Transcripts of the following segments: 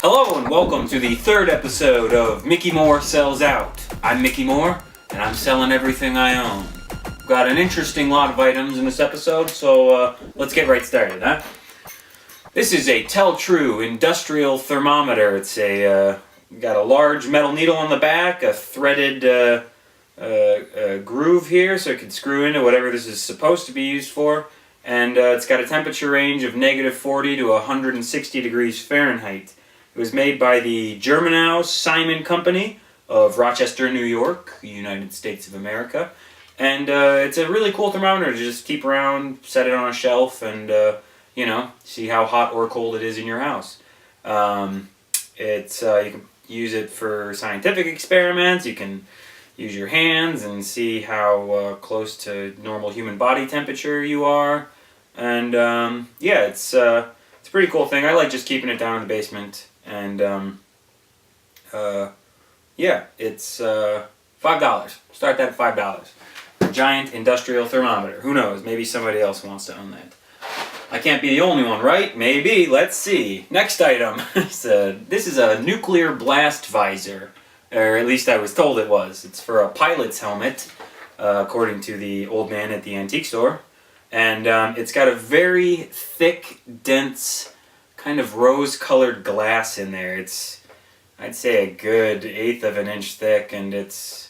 Hello and welcome to the third episode of Mickey Moore Sells Out. I'm Mickey Moore and I'm selling everything I own. We've got an interesting lot of items in this episode, so let's get right started, huh? This is a Tel-Tru industrial thermometer. It's got a large metal needle on the back, a threaded groove here so it can screw into whatever this is supposed to be used for, and it's got a temperature range of -40 to 160 degrees Fahrenheit. It was made by the Germanau Simon Company of Rochester, New York, United States of America. And it's a really cool thermometer to just keep around, set it on a shelf, and see how hot or cold it is in your house. You can use it for scientific experiments. You can use your hands and see how close to normal human body temperature you are. And it's a pretty cool thing. I like just keeping it down in the basement. And it's $5. Start that at $5. A giant industrial thermometer. Who knows? Maybe somebody else wants to own that. I can't be the only one, right? Maybe. Let's see. Next item. This is a nuclear blast visor. Or at least I was told it was. It's for a pilot's helmet, according to the old man at the antique store. And it's got a very thick, dense, kind of rose-colored glass in there. It's, I'd say, a good 1/8 of an inch thick, and it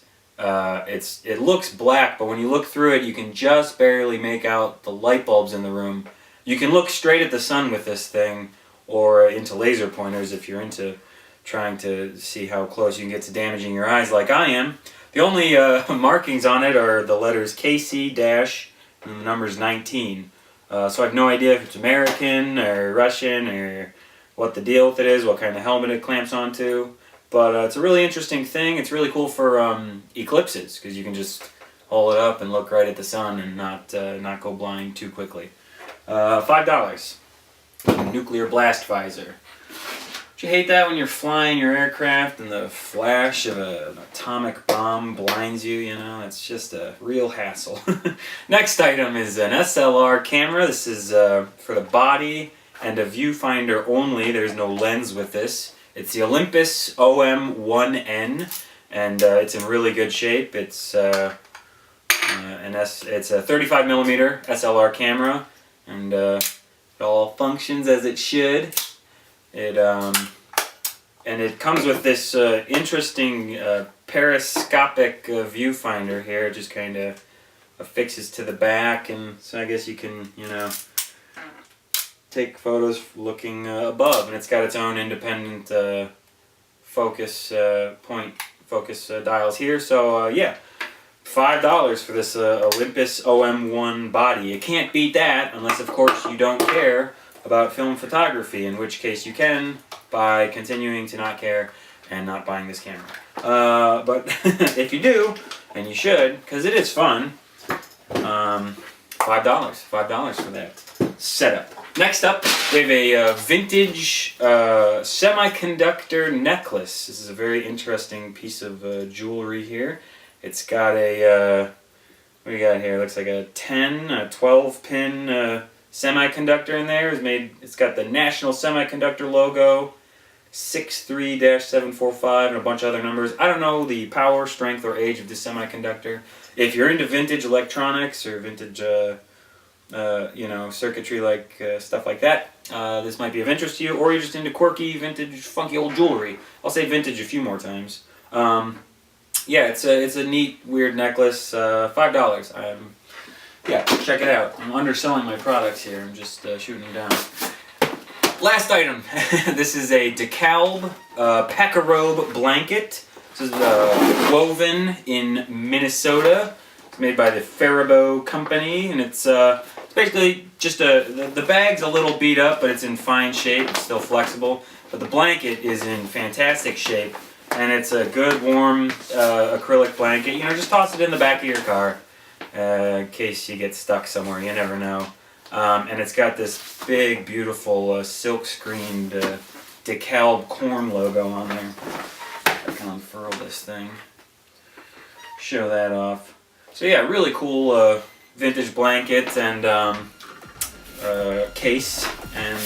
looks black, but when you look through it, you can just barely make out the light bulbs in the room. You can look straight at the sun with this thing, or into laser pointers if you're into trying to see how close you can get to damaging your eyes like I am. The only markings on it are the letters KC- and the numbers 19. So I have no idea if it's American or Russian or what the deal with it is, what kind of helmet it clamps onto. But it's a really interesting thing. It's really cool for eclipses, because you can just hold it up and look right at the sun and not go blind too quickly. $5. Nuclear blast visor. Don't you hate that when you're flying your aircraft and the flash of an atomic bomb blinds you, It's just a real hassle. Next item is an SLR camera. This is for the body and a viewfinder only. There's no lens with this. It's the Olympus OM1N, and it's in really good shape. It's a 35mm SLR camera, and it all functions as it should. And it comes with this interesting periscopic viewfinder here. It just kind of affixes to the back, and so I guess you can, take photos looking above. And it's got its own independent focus dials here. So $5 for this Olympus OM1 body. You can't beat that unless, of course, you don't care about film photography, in which case you can by continuing to not care and not buying this camera. But if you do, and you should, because it is fun, $5 for that setup. Next up, we have a vintage semiconductor necklace. This is a very interesting piece of jewelry here. It's got a, what do you got here? It looks like a 12 pin semiconductor in there. It's got the National Semiconductor logo, 63-745, and a bunch of other numbers. I don't know the power, strength, or age of this semiconductor. If you're into vintage electronics or vintage, circuitry stuff like that, this might be of interest to you. Or you're just into quirky, vintage, funky old jewelry. I'll say vintage a few more times. It's a neat, weird necklace. $5. Check it out. I'm underselling my products here. I'm just shooting them down. Last item. This is a DeKalb Peccarobe blanket. This is woven in Minnesota. It's made by the Faribault Company, and it's basically just the bag's a little beat up, but it's in fine shape. It's still flexible. But the blanket is in fantastic shape, and it's a good, warm acrylic blanket. Just toss it in the back of your car. In case you get stuck somewhere, you never know. And it's got this big, beautiful silk-screened DeKalb corn logo on there. I can unfurl this thing. Show that off. So yeah, really cool vintage blanket, and case, and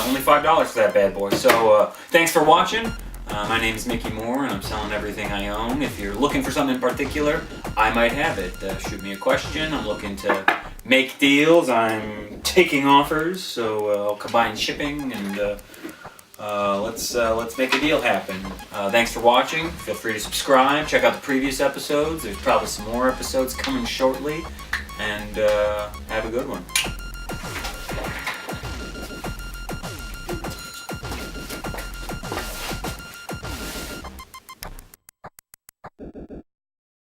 only $5 for that bad boy. So thanks for watching. My name is Mickey Moore, and I'm selling everything I own. If you're looking for something in particular, I might have it. Shoot me a question. I'm looking to make deals. I'm taking offers, so I'll combine shipping, and let's make a deal happen. Thanks for watching. Feel free to subscribe. Check out the previous episodes. There's probably some more episodes coming shortly, and have a good one.